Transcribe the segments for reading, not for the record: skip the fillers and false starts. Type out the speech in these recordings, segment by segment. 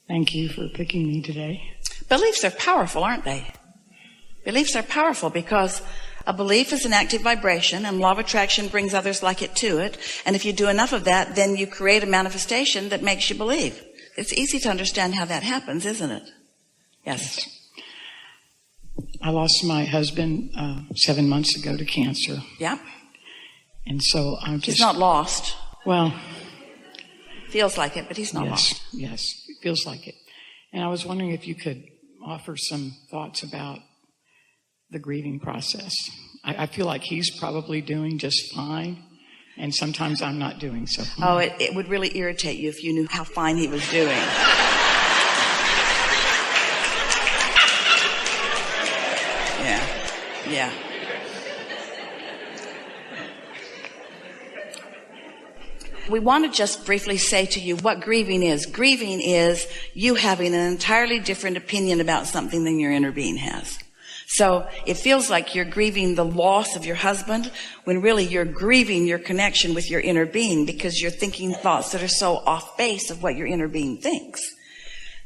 Thank you for picking me today. Beliefs are powerful, aren't they? Beliefs are powerful because a belief is an active vibration, and law of attraction brings others like it to it. And if you do enough of that, then you create a manifestation that makes you believe. It's easy to understand how that happens, isn't it? Yes. I lost my husband 7 months ago to cancer. Yeah. And so I'm just... He's not lost. Well... Feels like it, but he's not lost. Yes, it feels like it. And I was wondering if you could offer some thoughts about the grieving process. I feel like he's probably doing just fine, and sometimes I'm not doing so fine. Oh, it would really irritate you if you knew how fine he was doing. Yeah. We want to just briefly say to you what grieving is. Grieving is you having an entirely different opinion about something than your inner being has. So it feels like you're grieving the loss of your husband when really you're grieving your connection with your inner being because you're thinking thoughts that are so off base of what your inner being thinks.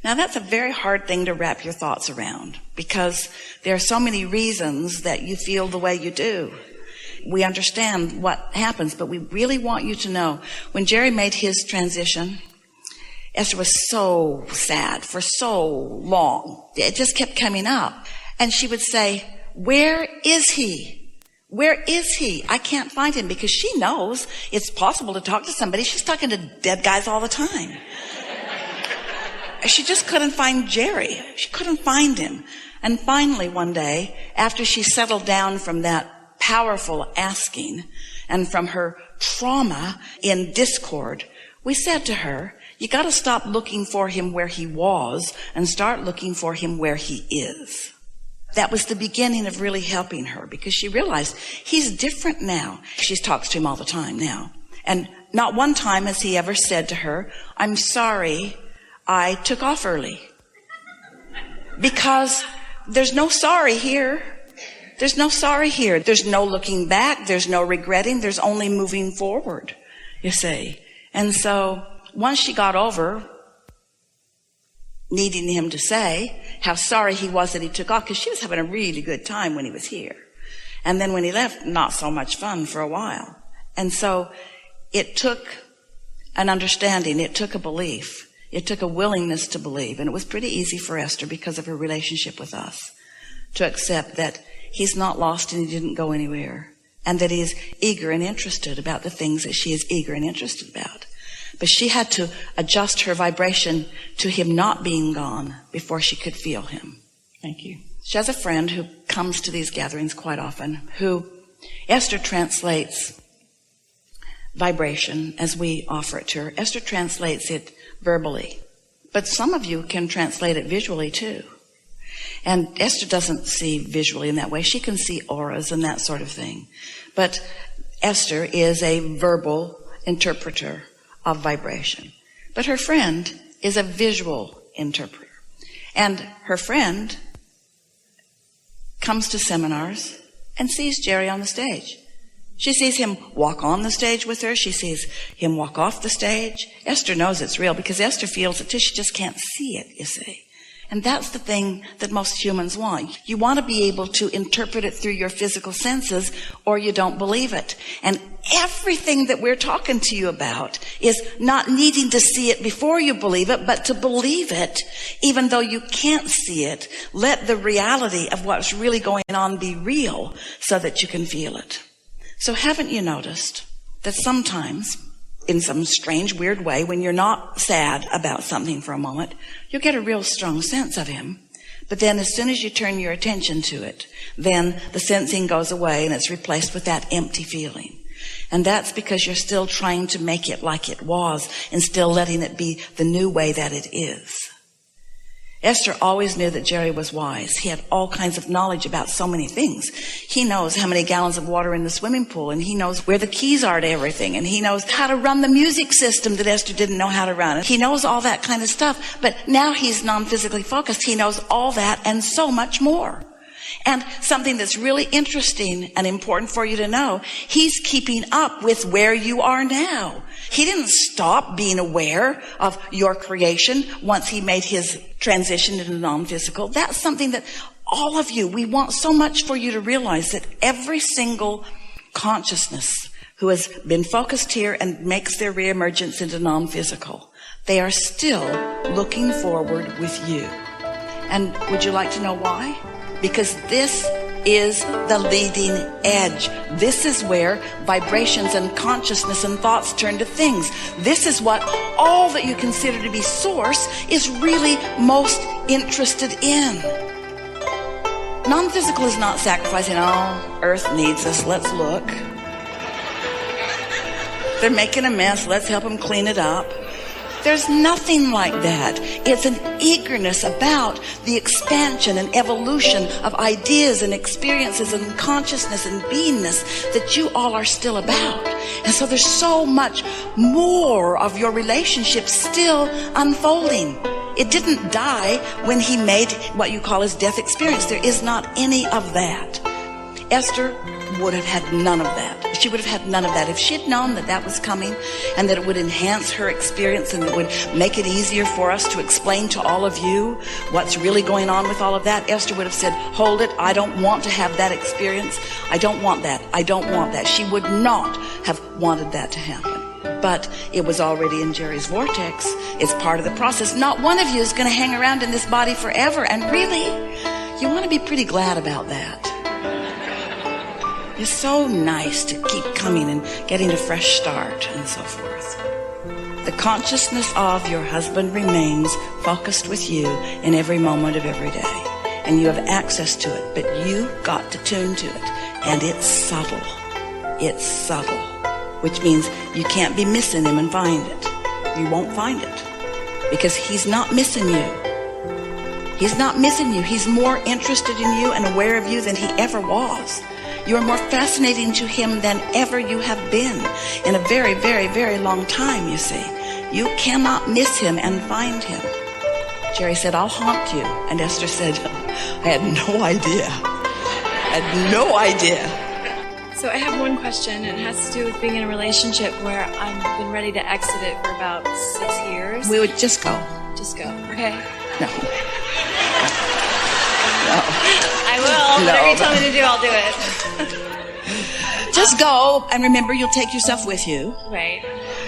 Now that's a very hard thing to wrap your thoughts around because there are so many reasons that you feel the way you do. We understand what happens, but we really want you to know when Jerry made his transition, Esther was so sad for so long. It just kept coming up. And she would say, where is he? Where is he? I can't find him, because she knows it's possible to talk to somebody. She's talking to dead guys all the time. She just couldn't find Jerry. She couldn't find him. And finally one day, after she settled down from that powerful asking and from her trauma in discord, we said to her, you got to stop looking for him where he was and start looking for him where he is. That was the beginning of really helping her, because she realized he's different now. She talks to him all the time now. And not one time has he ever said to her, I'm sorry I took off early. Because there's no sorry here. There's no sorry here. There's no looking back. There's no regretting. There's only moving forward, you see. And so once she got over needing him to say how sorry he was that he took off, because she was having a really good time when he was here. And then when he left, not so much fun for a while. And so it took an understanding. It took a belief. It took a willingness to believe. And it was pretty easy for Esther, because of her relationship with us, to accept that he's not lost and he didn't go anywhere, and that he is eager and interested about the things that she is eager and interested about. But she had to adjust her vibration to him not being gone before she could feel him. Thank you. She has a friend who comes to these gatherings quite often, who Esther translates vibration as we offer it to her. Esther translates it verbally, but some of you can translate it visually too. And Esther doesn't see visually in that way. She can see auras and that sort of thing. But Esther is a verbal interpreter of vibration. But her friend is a visual interpreter. And her friend comes to seminars and sees Jerry on the stage. She sees him walk on the stage with her. She sees him walk off the stage. Esther knows it's real, because Esther feels it too. She just can't see it, you see. And that's the thing that most humans want. You want to be able to interpret it through your physical senses, or you don't believe it. And everything that we're talking to you about is not needing to see it before you believe it, but to believe it, even though you can't see it. Let the reality of what's really going on be real so that you can feel it. So haven't you noticed that sometimes, in some strange, weird way, when you're not sad about something for a moment, you'll get a real strong sense of him. But then as soon as you turn your attention to it, then the sensing goes away and it's replaced with that empty feeling. And that's because you're still trying to make it like it was and still letting it be the new way that it is. Esther always knew that Jerry was wise. He had all kinds of knowledge about so many things. He knows how many gallons of water in the swimming pool, and he knows where the keys are to everything, and he knows how to run the music system that Esther didn't know how to run. He knows all that kind of stuff, but now he's non-physically focused. He knows all that and so much more. And something that's really interesting and important for you to know, he's keeping up with where you are now. He didn't stop being aware of your creation once he made his transition into non-physical. That's something that all of you, we want so much for you to realize, that every single consciousness who has been focused here and makes their reemergence into non-physical, they are still looking forward with you. And would you like to know why? Because this is the leading edge. This is where vibrations and consciousness and thoughts turn to things. This is what all that you consider to be source is really most interested in. Non-physical is not sacrificing, oh, Earth needs us, let's look. They're making a mess, let's help them clean it up. There's nothing like that. It's an eagerness about the expansion and evolution of ideas and experiences and consciousness and beingness that you all are still about. And so there's so much more of your relationship still unfolding. It didn't die when he made what you call his death experience. There is not any of that. Esther would have had none of that. She would have had none of that. If she had known that that was coming and that it would enhance her experience and it would make it easier for us to explain to all of you what's really going on with all of that, Esther would have said, hold it, I don't want to have that experience. I don't want that. I don't want that. She would not have wanted that to happen. But it was already in Jerry's vortex. It's part of the process. Not one of you is going to hang around in this body forever. And really, you want to be pretty glad about that. It's so nice to keep coming and getting a fresh start and so forth. The consciousness of your husband remains focused with you in every moment of every day. And you have access to it, but you got to tune to it. And it's subtle. It's subtle. Which means you can't be missing him and find it. You won't find it. Because he's not missing you. He's not missing you. He's more interested in you and aware of you than he ever was. You are more fascinating to him than ever you have been in a very, very, very long time, you see. You cannot miss him and find him. Jerry said, I'll haunt you. And Esther said, I had no idea. I had no idea. So I have one question, and it has to do with being in a relationship where I've been ready to exit it for about 6 years. We would just go. Just go. Okay. No. I will. Whatever you tell me to do, I'll do it. Just go, and remember, you'll take yourself with you. Right.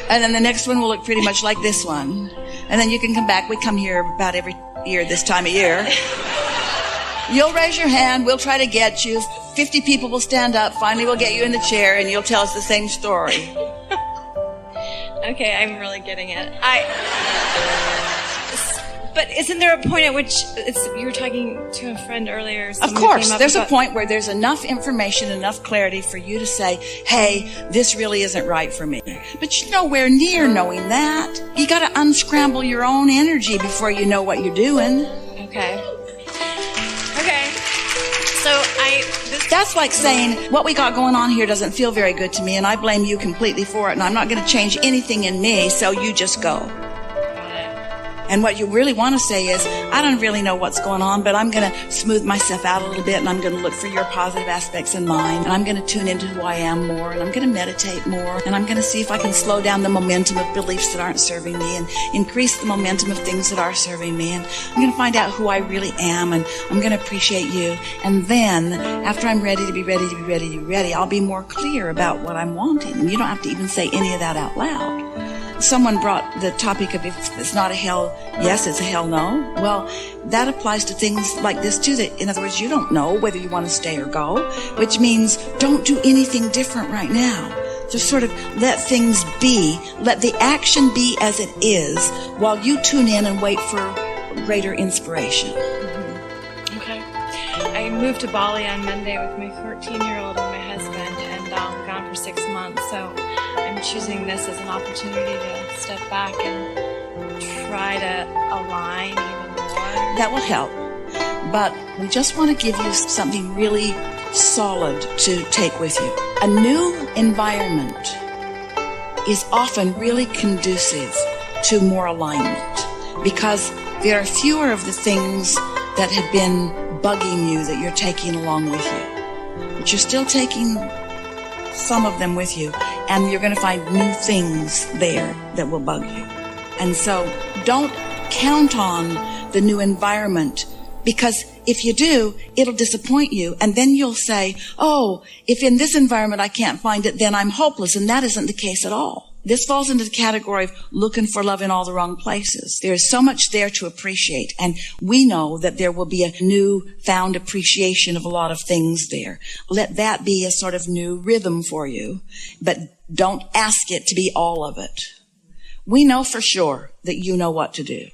And then the next one will look pretty much like this one. And then you can come back. We come here about every year this time of year. You'll raise your hand. We'll try to get you. 50 people will stand up. Finally, we'll get you in the chair, and you'll tell us the same story. Okay, I'm really getting it. But isn't there a point at which you were talking to a friend earlier? Of course, there's a point where there's enough information, enough clarity for you to say, hey, this really isn't right for me. But you're nowhere near knowing that. You got to unscramble your own energy before you know what you're doing. Okay. So that's like saying, what we got going on here doesn't feel very good to me, and I blame you completely for it, and I'm not going to change anything in me, so you just go. And what you really want to say is, I don't really know what's going on, but I'm going to smooth myself out a little bit, and I'm going to look for your positive aspects in mine, and I'm going to tune into who I am more, and I'm going to meditate more, and I'm going to see if I can slow down the momentum of beliefs that aren't serving me and increase the momentum of things that are serving me, and I'm going to find out who I really am, and I'm going to appreciate you. And then, after I'm ready to be ready, I'll be more clear about what I'm wanting. And you don't have to even say any of that out loud. Someone brought the topic of if it's not a hell yes, it's a hell no. Well, that applies to things like this too. That, in other words, you don't know whether you want to stay or go, which means don't do anything different right now. Just sort of let things be. Let the action be as it is while you tune in and wait for greater inspiration. Mm-hmm. Okay. I moved to Bali on Monday with my 14-year-old and my husband, and gone for 6 months. So I'm choosing this as an opportunity to step back and try to align even more. That will help. But we just want to give you something really solid to take with you. A new environment is often really conducive to more alignment because there are fewer of the things that have been bugging you that you're taking along with you. But you're still taking some of them with you, and you're going to find new things there that will bug you. And so don't count on the new environment, because if you do, it'll disappoint you. And then you'll say, oh, if in this environment I can't find it, then I'm hopeless. And that isn't the case at all. This falls into the category of looking for love in all the wrong places. There is so much there to appreciate. And we know that there will be a new found appreciation of a lot of things there. Let that be a sort of new rhythm for you. But don't ask it to be all of it. We know for sure that you know what to do.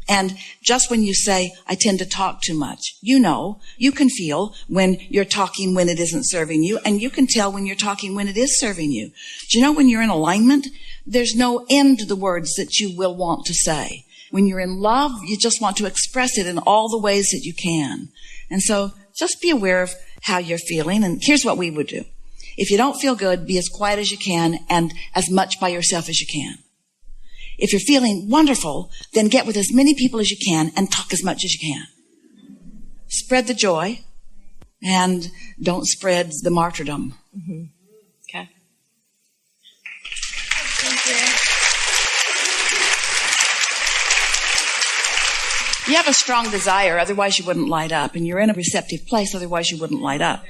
And just when you say, I tend to talk too much, you know, you can feel when you're talking when it isn't serving you, and you can tell when you're talking when it is serving you. Do you know when you're in alignment, there's no end to the words that you will want to say. When you're in love, you just want to express it in all the ways that you can. And so just be aware of how you're feeling. And here's what we would do. If you don't feel good, be as quiet as you can and as much by yourself as you can. If you're feeling wonderful, then get with as many people as you can and talk as much as you can. Spread the joy and don't spread the martyrdom. Mm-hmm. Okay. Thank you. You have a strong desire, otherwise you wouldn't light up. And you're in a receptive place, otherwise you wouldn't light up.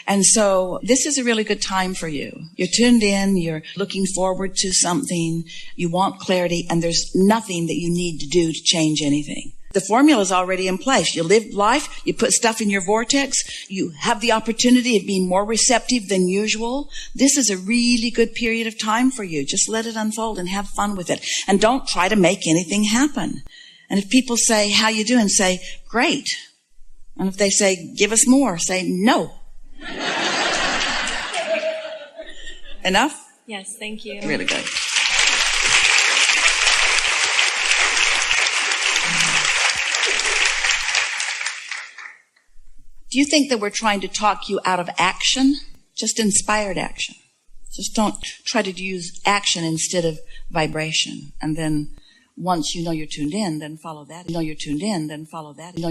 And so this is a really good time for you. You're tuned in, you're looking forward to something, you want clarity, and there's nothing that you need to do to change anything. The formula is already in place. You live life, you put stuff in your vortex, you have the opportunity of being more receptive than usual. This is a really good period of time for you. Just let it unfold and have fun with it. And don't try to make anything happen. And if people say, how you doing? Say, great. And if they say, give us more, say, no. Enough? Yes, thank you. Really good. Do you think that we're trying to talk you out of action? Just inspired action. Just don't try to use action instead of vibration. And then once you know you're tuned in, then follow that. You know you're tuned in, then follow that. You know